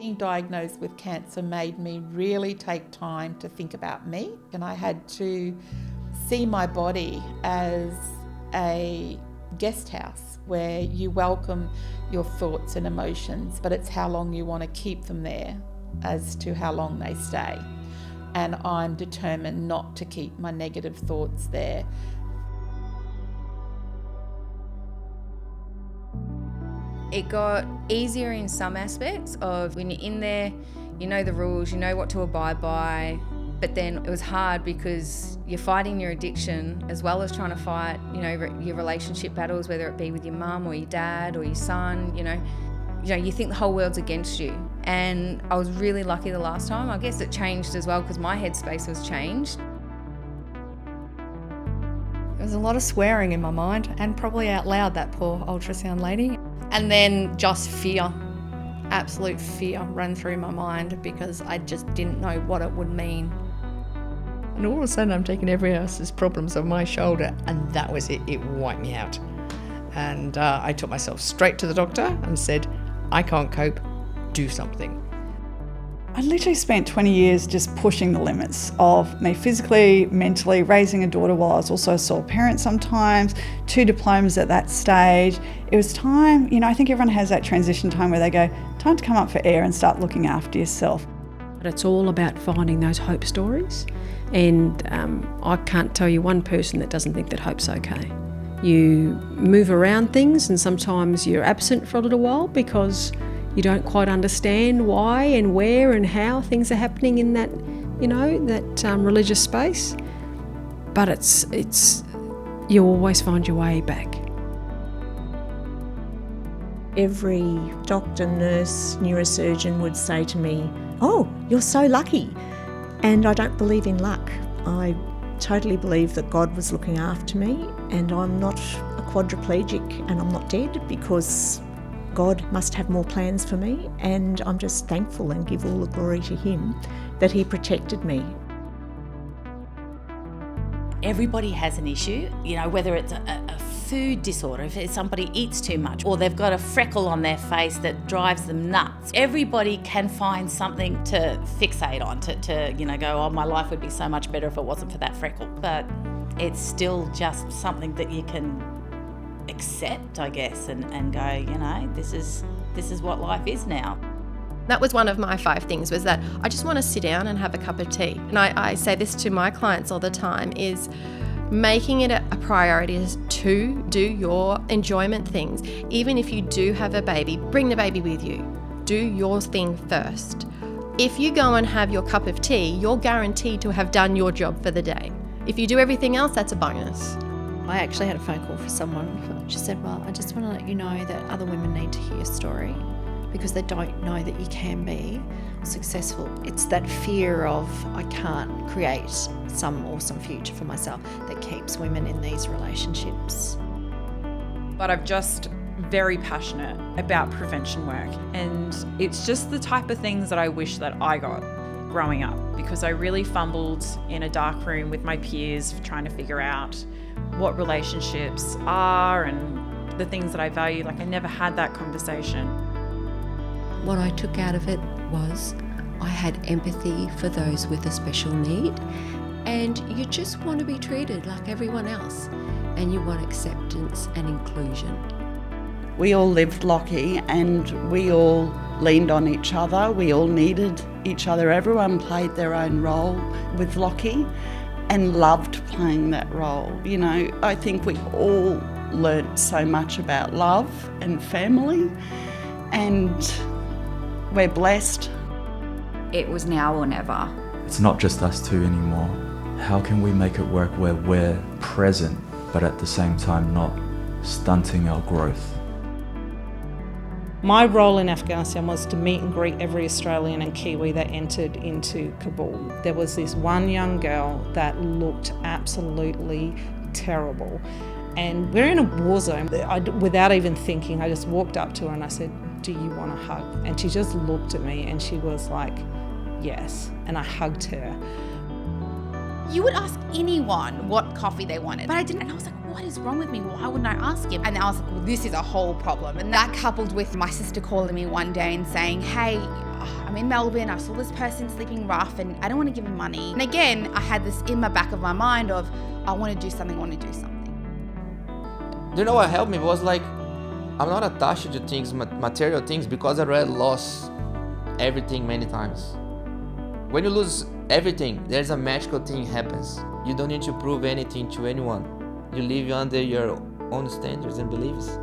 Being diagnosed with cancer made me really take time to think about me, and I had to see my body as a guest house where you welcome your thoughts and emotions, but it's how long you want to keep them there as to how long they stay. And I'm determined not to keep my negative thoughts there. It got easier in some aspects of when you're in there, you know the rules, you know what to abide by, but then it was hard because you're fighting your addiction as well as trying to fight, your relationship battles, whether it be with your mum or your dad or your son, you think the whole world's against you. And I was really lucky the last time. I guess it changed as well because my headspace was changed. There was a lot of swearing in my mind, and probably out loud, that poor ultrasound lady. And then just fear, absolute fear ran through my mind because I just didn't know what it would mean. And all of a sudden I'm taking everyone else's problems on my shoulder, and that was it. It wiped me out. And I took myself straight to the doctor and said, I can't cope, do something. I literally spent 20 years just pushing the limits of me physically, mentally, raising a daughter while I was also a sole parent sometimes, 2 diplomas at that stage. It was time, I think everyone has that transition time where they go, time to come up for air and start looking after yourself. But it's all about finding those hope stories. And I can't tell you one person that doesn't think that hope's okay. You move around things and sometimes you're absent for a little while because you don't quite understand why and where and how things are happening in that, that religious space. But it's you always find your way back. Every doctor, nurse, neurosurgeon would say to me, "Oh, you're so lucky." And I don't believe in luck. I totally believe that God was looking after me, and I'm not a quadriplegic and I'm not dead because God must have more plans for me, and I'm just thankful and give all the glory to Him that He protected me. Everybody has an issue, whether it's a food disorder, if somebody eats too much, or they've got a freckle on their face that drives them nuts. Everybody can find something to fixate on, to go, oh, my life would be so much better if it wasn't for that freckle. But it's still just something that you can accept, I guess, and go, this is what life is now. That was one of my 5 things, was that I just want to sit down and have a cup of tea. And I say this to my clients all the time, is making it a priority is to do your enjoyment things. Even if you do have a baby, bring the baby with you. Do your thing first. If you go and have your cup of tea, you're guaranteed to have done your job for the day. If you do everything else, that's a bonus. I actually had a phone call from someone. She said, well, I just want to let you know that other women need to hear your story because they don't know that you can be successful. It's that fear of I can't create some awesome future for myself that keeps women in these relationships. But I'm just very passionate about prevention work, and it's just the type of things that I wish that I got growing up, because I really fumbled in a dark room with my peers trying to figure out what relationships are and the things that I value. Like, I never had that conversation. What I took out of it was I had empathy for those with a special need, and you just want to be treated like everyone else, and you want acceptance and inclusion. We all lived Lockheed and we all leaned on each other. We all needed each other. Everyone played their own role with Lockheed and loved playing that role. I think we all learnt so much about love and family, and we're blessed. It was now or never. It's not just us two anymore. How can we make it work where we're present, but at the same time not stunting our growth? My role in Afghanistan was to meet and greet every Australian and Kiwi that entered into Kabul. There was this one young girl that looked absolutely terrible. And we're in a war zone. Without even thinking, I just walked up to her and I said, "Do you want a hug?" And she just looked at me and she was like, "Yes." And I hugged her. You would ask anyone what coffee they wanted, but I didn't. And I was like, what is wrong with me? Why wouldn't I ask him? And I was like, well, this is a whole problem. And that coupled with my sister calling me one day and saying, hey, I'm in Melbourne, I saw this person sleeping rough and I don't want to give him money. And again, I had this in my back of my mind of, I want to do something, You know what helped me was like, I'm not attached to things, material things, because I already lost everything many times. When you lose everything, there's a magical thing happens. You don't need to prove anything to anyone. You live under your own standards and beliefs.